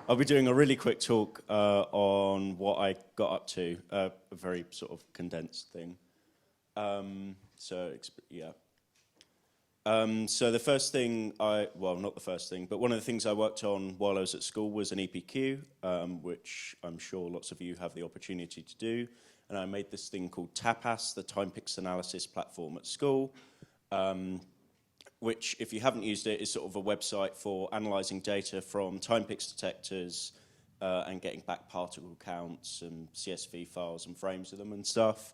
I'll be doing a really quick talk on what I got up to, a very sort of condensed thing. So the first thing well, not the first thing, but one of the things I worked on while I was at school was an EPQ, which I'm sure lots of you have the opportunity to do. And I made this thing called Tapas, the time-pix analysis platform at school, which, if you haven't used it, is sort of a website for analysing data from time-pix detectors and getting back particle counts and CSV files and frames of them and stuff.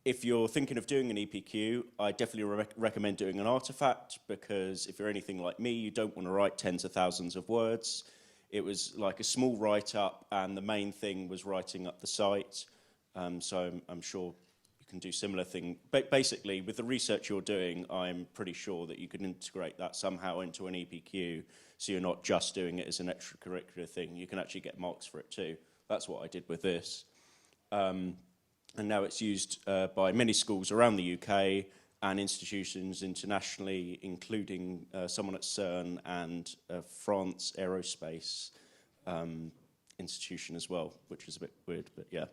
If you're thinking of doing an EPQ, I definitely recommend doing an artifact, because if you're anything like me, you don't want to write tens of thousands of words. It was like a small write-up, and the main thing was writing up the site. So I'm sure you can do similar thing. But basically, with the research you're doing, I'm pretty sure that you can integrate that somehow into an EPQ, so you're not just doing it as an extracurricular thing. You can actually get marks for it too. That's what I did with this. And now it's used by many schools around the UK and institutions internationally, including someone at CERN and France Aerospace institution as well, which is a bit weird, but yeah.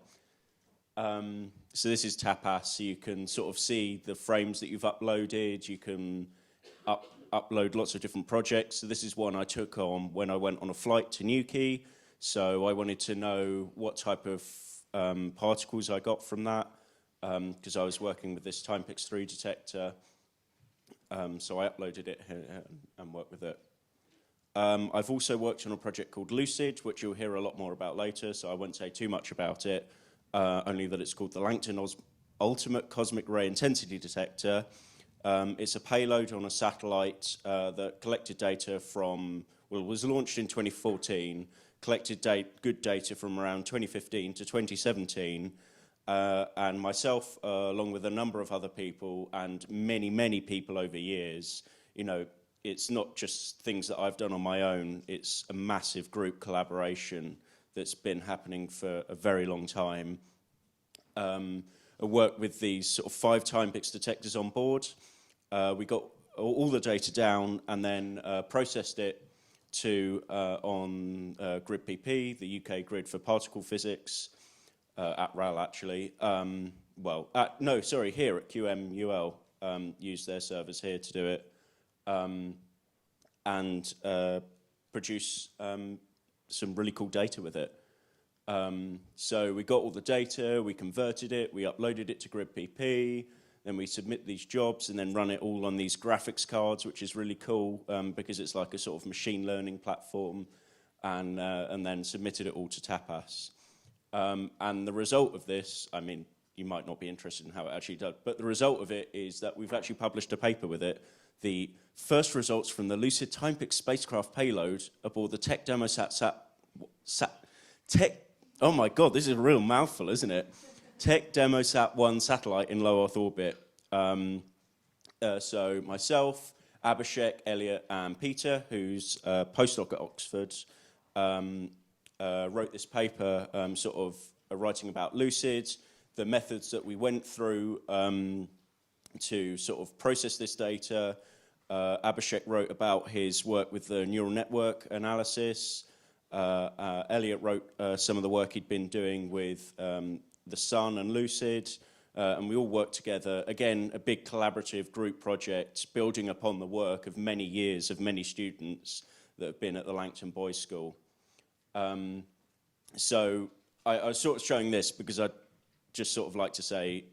So this is Tapas, so you can sort of see the frames that you've uploaded. You can upload lots of different projects. So this is one I took on when I went on a flight to Newquay. So I wanted to know what type of particles I got from that, because I was working with this time-pix 3 detector. So I uploaded it here and worked with it. I've also worked on a project called Lucid, which you'll hear a lot more about later, so I won't say too much about it, only that it's called the Langton Ultimate Cosmic Ray Intensity Detector. It's a payload on a satellite that collected data from, well, it was launched in 2014, collected good data from around 2015 to 2017, and myself, along with a number of other people and many, many people over years, you know, it's not just things that I've done on my own, it's a massive group collaboration that's been happening for a very long time. I worked with these sort of 5 time-pix detectors on board. We got all the data down and then processed it to on Grid PP, the UK grid for particle physics, at RAL actually. Here at QMUL, used their servers here to do it, and produce some really cool data with it. So we got all the data, we converted it, we uploaded it to Grid PP, then we submit these jobs and then run it all on these graphics cards, which is really cool because it's like a sort of machine learning platform, and then submitted it all to Tapas. And the result of this, I mean, you might not be interested in how it actually does, but the result of it is that we've actually published a paper with it. The first results from the Lucid time-pix spacecraft payload aboard the Tech Demosat oh my God, this is a real mouthful, isn't it? Tech Demosat 1 satellite in low Earth orbit. So myself, Abhishek, Elliot, and Peter, who's a postdoc at Oxford, wrote this paper sort of writing about Lucid, the methods that we went through to sort of process this data. Abhishek wrote about his work with the neural network analysis. Elliot wrote some of the work he'd been doing with the Sun and Lucid, and we all worked together. Again, a big collaborative group project building upon the work of many years of many students that have been at the Langton Boys School. So I was sort of showing this because I'd just sort of like to say,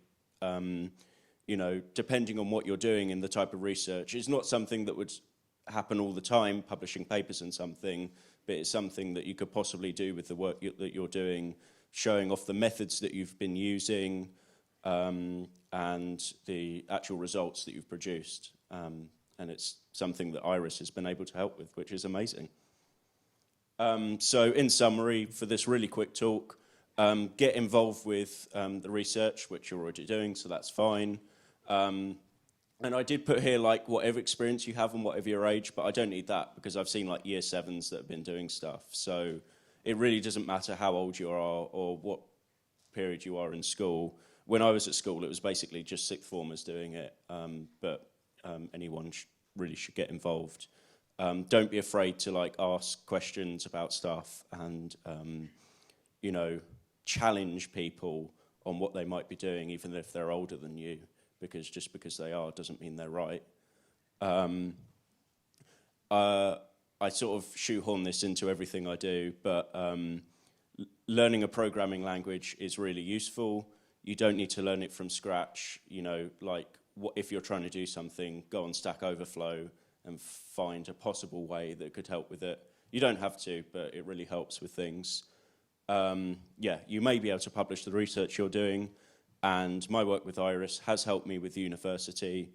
you know, depending on what you're doing in the type of research, it's not something that would happen all the time, publishing papers and something, but it's something that you could possibly do with the work that you're doing, showing off the methods that you've been using and the actual results that you've produced. And it's something that IRIS has been able to help with, which is amazing. So in summary, for this really quick talk, get involved with the research, which you're already doing, so that's fine. And I did put here like whatever experience you have and whatever your age, but I don't need that because I've seen like year 7s that have been doing stuff. So it really doesn't matter how old you are or what period you are in school. When I was at school, it was basically just sixth formers doing it, but anyone really should get involved. Don't be afraid to like ask questions about stuff and, you know, challenge people on what they might be doing, even if they're older than you, because just because they are doesn't mean they're right. I sort of shoehorn this into everything I do, but learning a programming language is really useful. You don't need to learn it from scratch. You know, like if you're trying to do something, go on Stack Overflow and find a possible way that could help with it. You don't have to, but it really helps with things. Yeah, you may be able to publish the research you're doing, and my work with IRIS has helped me with the university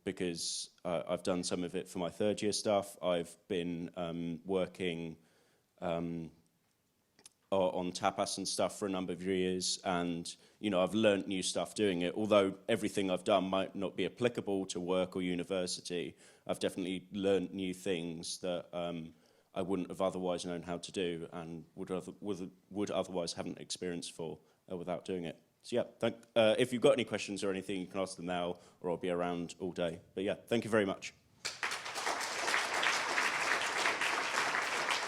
because I've done some of it for my third year stuff. I've been working on Tapas and stuff for a number of years, and you know, I've learnt new stuff doing it. Although everything I've done might not be applicable to work or university, I've definitely learnt new things that I wouldn't have otherwise known how to do and would otherwise haven't experienced for without doing it. So yeah, if you've got any questions or anything, you can ask them now, or I'll be around all day. But yeah, thank you very much.